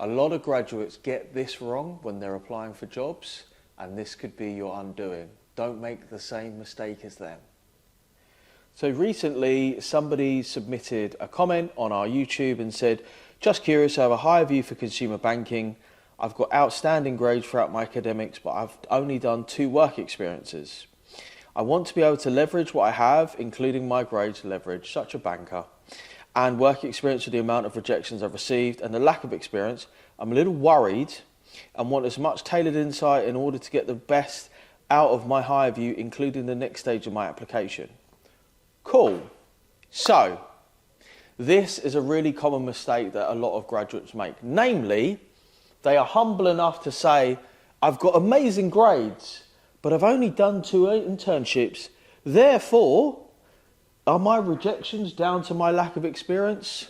A lot of graduates get this wrong when they're applying for jobs, and this could be your undoing. Don't make the same mistake as them. So recently, somebody submitted a comment on our YouTube and said, just curious, I have a higher view for consumer banking. I've got outstanding grades throughout my academics, but I've only done 2 work experiences. I want to be able to leverage what I have, including my grades, leverage such a banker, and work experience with the amount of rejections I've received and the lack of experience. I'm a little worried and want as much tailored insight in order to get the best out of my higher view, including the next stage of my application. Cool. So, this is a really common mistake that a lot of graduates make. Namely, they are humble enough to say, I've got amazing grades, but I've only done 2 internships. Therefore, are my rejections down to my lack of experience?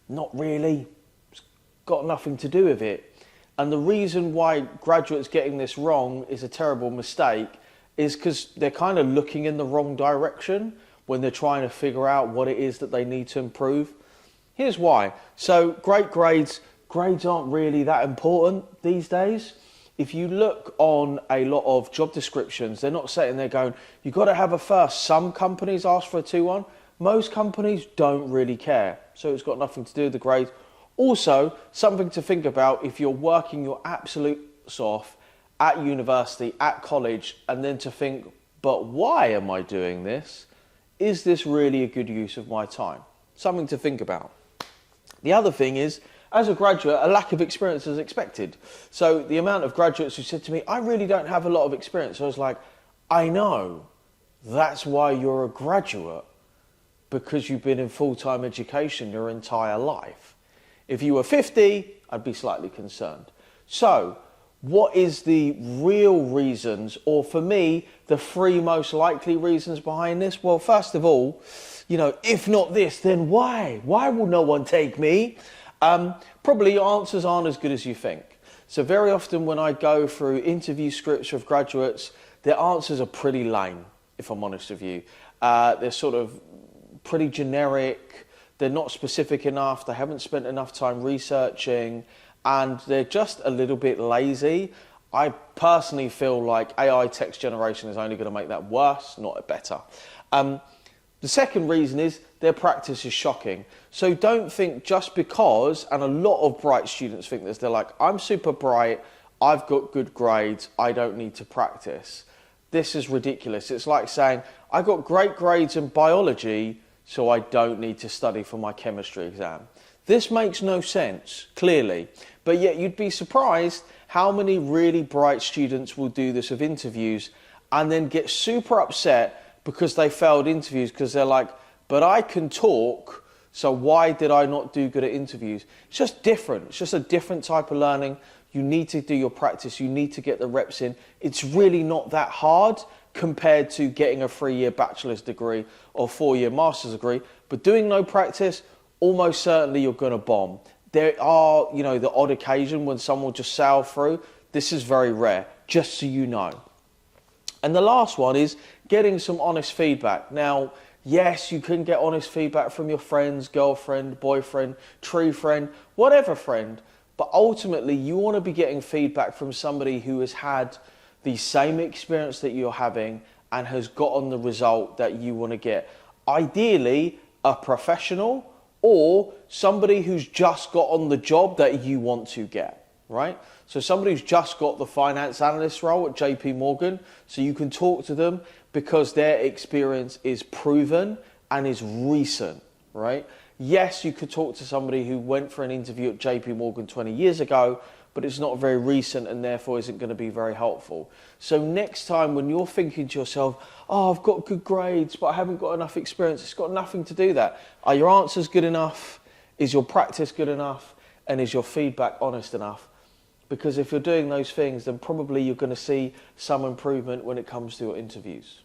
Not really. It's got nothing to do with it. And the reason why graduates getting this wrong is a terrible mistake is because they're kind of looking in the wrong direction when they're trying to figure out what it is that they need to improve. Here's why. So great grades aren't really that important these days. If you look on a lot of job descriptions, they're not sitting there going, you've got to have a first. Some companies ask for a 2-1. Most companies don't really care. So it's got nothing to do with the grades. Also, something to think about if you're working your absolute off at university, at college, and then to think, but why am I doing this? Is this really a good use of my time? Something to think about. The other thing is, as a graduate, a lack of experience is expected. So the amount of graduates who said to me, I really don't have a lot of experience. I was like, I know. That's why you're a graduate, because you've been in full-time education your entire life. If you were 50, I'd be slightly concerned. So what is the real reasons, or for me, the 3 most likely reasons behind this? Well, first of all, if not this, then why? Why will no one take me? Probably your answers aren't as good as you think. So very often when I go through interview scripts with graduates, their answers are pretty lame, if I'm honest with you. They're sort of pretty generic. They're not specific enough. They haven't spent enough time researching, and they're just a little bit lazy. I personally feel like AI text generation is only going to make that worse, not better. The second reason is their practice is shocking. So don't think just because, and a lot of bright students think this, they're like, I'm super bright, I've got good grades, I don't need to practice. This is ridiculous. It's like saying, I got great grades in biology, so I don't need to study for my chemistry exam. This makes no sense, clearly, but yet you'd be surprised how many really bright students will do this with interviews and then get super upset because they failed interviews because they're like, but I can talk, so why did I not do good at interviews? It's just different. It's just a different type of learning. You need to do your practice. You need to get the reps in. It's really not that hard compared to getting a 3-year bachelor's degree or 4-year master's degree. But doing no practice, almost certainly you're going to bomb. There are, the odd occasion when someone will just sail through. This is very rare, just so you know. And the last one is getting some honest feedback. Now, yes, you can get honest feedback from your friends, girlfriend, boyfriend, true friend, whatever friend. But ultimately, you want to be getting feedback from somebody who has had the same experience that you're having and has gotten the result that you want to get. Ideally, a professional or somebody who's just got on the job that you want to get, right? So somebody who's just got the finance analyst role at JP Morgan, so you can talk to them because their experience is proven and is recent, right? Yes, you could talk to somebody who went for an interview at JP Morgan 20 years ago, but it's not very recent and therefore isn't going to be very helpful. So next time when you're thinking to yourself, oh, I've got good grades, but I haven't got enough experience, it's got nothing to do that. Are your answers good enough? Is your practice good enough? And is your feedback honest enough? Because if you're doing those things, then probably you're going to see some improvement when it comes to your interviews.